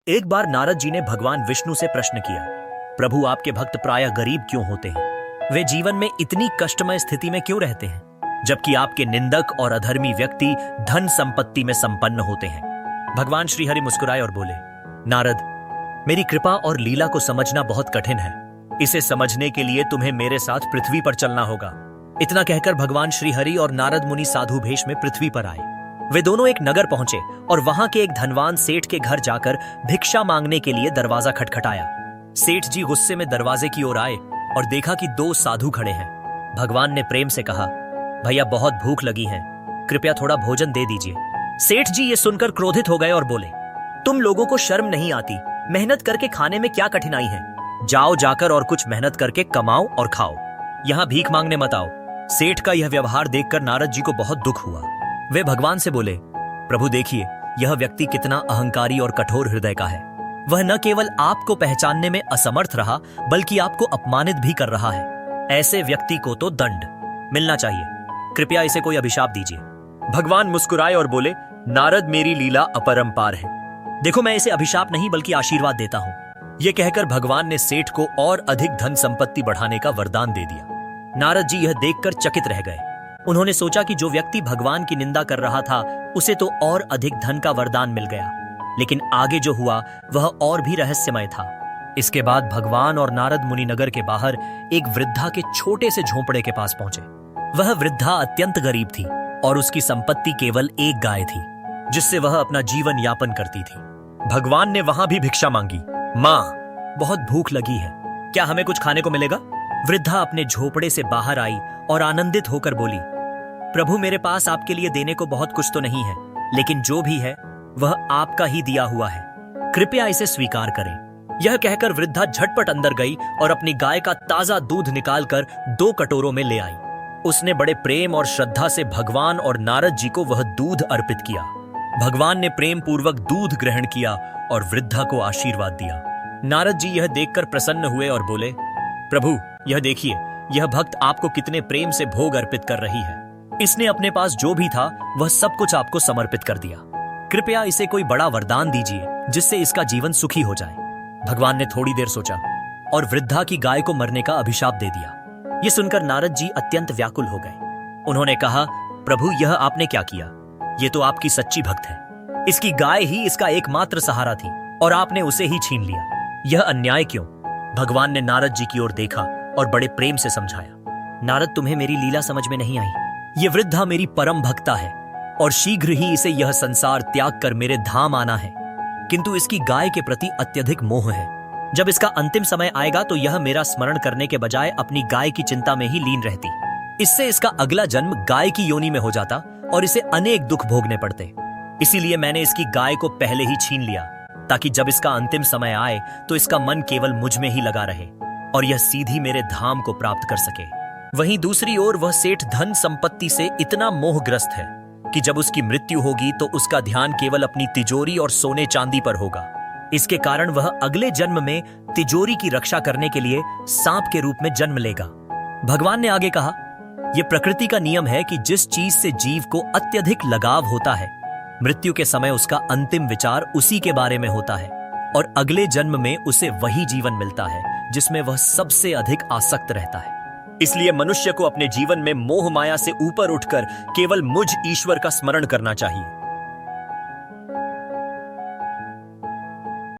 एक बार नारद जी ने भगवान विष्णु से प्रश्न किया, प्रभु आपके भक्त प्रायः गरीब क्यों होते हैं? वे जीवन में इतनी कष्टमय स्थिति में क्यों रहते हैं, जबकि आपके निंदक और अधर्मी व्यक्ति धन संपत्ति में संपन्न होते हैं? भगवान श्रीहरि मुस्कुराए और बोले, नारद, मेरी कृपा और लीला को समझना बहुत कठिन है। इसे समझने के लिए तुम्हें मेरे साथ पृथ्वी पर चलना होगा। इतना कहकर भगवान श्रीहरि और नारद मुनि साधु भेष में पृथ्वी पर आए। वे दोनों एक नगर पहुंचे और वहां के एक धनवान सेठ के घर जाकर भिक्षा मांगने के लिए दरवाजा खटखटाया। सेठ जी गुस्से में दरवाजे की ओर आए और देखा कि दो साधु खड़े हैं। भगवान ने प्रेम से कहा, भैया बहुत भूख लगी है, कृपया थोड़ा भोजन दे दीजिए। सेठ जी ये सुनकर क्रोधित हो गए और बोले, तुम लोगों को शर्म नहीं आती? मेहनत करके खाने में क्या कठिनाई है? जाओ जाकर और कुछ मेहनत करके कमाओ और खाओ, यहाँ भीख मांगने मत आओ। सेठ का यह व्यवहार देखकर नारद जी को बहुत दुख हुआ। वे भगवान से बोले, प्रभु देखिए, यह व्यक्ति कितना अहंकारी और कठोर हृदय का है। वह न केवल आपको पहचानने में असमर्थ रहा, बल्कि आपको अपमानित भी कर रहा है। ऐसे व्यक्ति को तो दंड मिलना चाहिए। कृपया इसे कोई अभिशाप दीजिए। भगवान मुस्कुराए और बोले, नारद, मेरी लीला अपरंपार है। देखो, मैं इसे अभिशाप नहीं बल्कि आशीर्वाद देता हूं। यह कहकर भगवान ने सेठ को और अधिक धन संपत्ति बढ़ाने का वरदान दे दिया। नारद जी यह देखकर चकित रह गए। उन्होंने सोचा कि जो व्यक्ति भगवान की निंदा कर रहा था, उसे तो और अधिक धन का वरदान मिल गया, लेकिन आगे जो हुआ वह और भी रहस्यमय था। इसके बाद भगवान और नारद मुनि नगर के बाहर एक वृद्धा के छोटे से झोंपड़े के पास पहुंचे। वह वृद्धा अत्यंत गरीब थी और उसकी संपत्ति केवल एक गाय थी, जिससे वह अपना जीवन यापन करती थी। भगवान ने वहां भी भिक्षा मांगी। माँ, बहुत भूख लगी है, क्या हमें कुछ खाने को मिलेगा? वृद्धा अपने झोपड़े से बाहर आई और आनंदित होकर बोली, प्रभु, मेरे पास आपके लिए देने को बहुत कुछ तो नहीं है, लेकिन जो भी है वह आपका ही दिया हुआ है, कृपया इसे स्वीकार करें। यह कहकर वृद्धा झटपट अंदर गई और अपनी गाय का ताजा दूध निकालकर 2 कटोरों में ले आई। उसने बड़े प्रेम और श्रद्धा से भगवान और नारद जी को वह दूध अर्पित किया। भगवान ने प्रेम पूर्वक दूध ग्रहण किया और वृद्धा को आशीर्वाद दिया। नारद जी यह देखकर प्रसन्न हुए और बोले, प्रभु, यह देखिए, यह भक्त आपको कितने प्रेम से भोग अर्पित कर रही है। इसने अपने पास जो भी था वह सब कुछ आपको समर्पित कर दिया। कृपया इसे कोई बड़ा वरदान दीजिए जिससे इसका जीवन सुखी हो जाए। भगवान ने थोड़ी देर सोचा और वृद्धा की गाय को मरने का अभिशाप दे दिया। यह सुनकर नारद जी अत्यंत व्याकुल हो गए। उन्होंने कहा, प्रभु, यह आपने क्या किया? ये तो आपकी सच्ची भक्त है। इसकी गाय ही इसका एकमात्र सहारा थी और आपने उसे ही छीन लिया। यह अन्याय क्यों? भगवान ने नारद जी की ओर देखा और बड़े प्रेम से समझाया, नारद, तुम्हें मेरी लीला समझ में नहीं आई। ये वृद्धा मेरी परम भक्ता है और शीघ्र ही इसे यह संसार त्याग कर मेरे धाम आना है, किंतु इसकी गाय के प्रति अत्यधिक मोह है। जब इसका अंतिम समय आएगा तो यह मेरा स्मरण करने के बजाय अपनी गाय की चिंता में ही लीन रहती। इससे इसका अगला जन्म गाय की योनि में हो जाता और इसे अनेक दुख भोगने पड़ते। इसीलिए मैंने इसकी गाय को पहले ही छीन लिया, ताकि जब इसका अंतिम समय आए तो इसका मन केवल मुझ में ही लगा रहे और यह सीधी मेरे धाम को प्राप्त कर सके। वहीं दूसरी ओर वह सेठ धन संपत्ति से इतना मोहग्रस्त है कि जब उसकी मृत्यु होगी तो उसका ध्यान केवल अपनी तिजोरी और सोने चांदी पर होगा। इसके कारण वह अगले जन्म में तिजोरी की रक्षा करने के लिए सांप के रूप में जन्म लेगा। भगवान ने आगे कहा, यह प्रकृति का नियम है कि जिस चीज से जीव को अत्यधिक लगाव होता है, मृत्यु के समय उसका अंतिम विचार उसी के बारे में होता है और अगले जन्म में उसे वही जीवन मिलता है जिसमें वह सबसे अधिक आसक्त रहता है। इसलिए मनुष्य को अपने जीवन में मोह माया से ऊपर उठकर केवल मुझ ईश्वर का स्मरण करना चाहिए।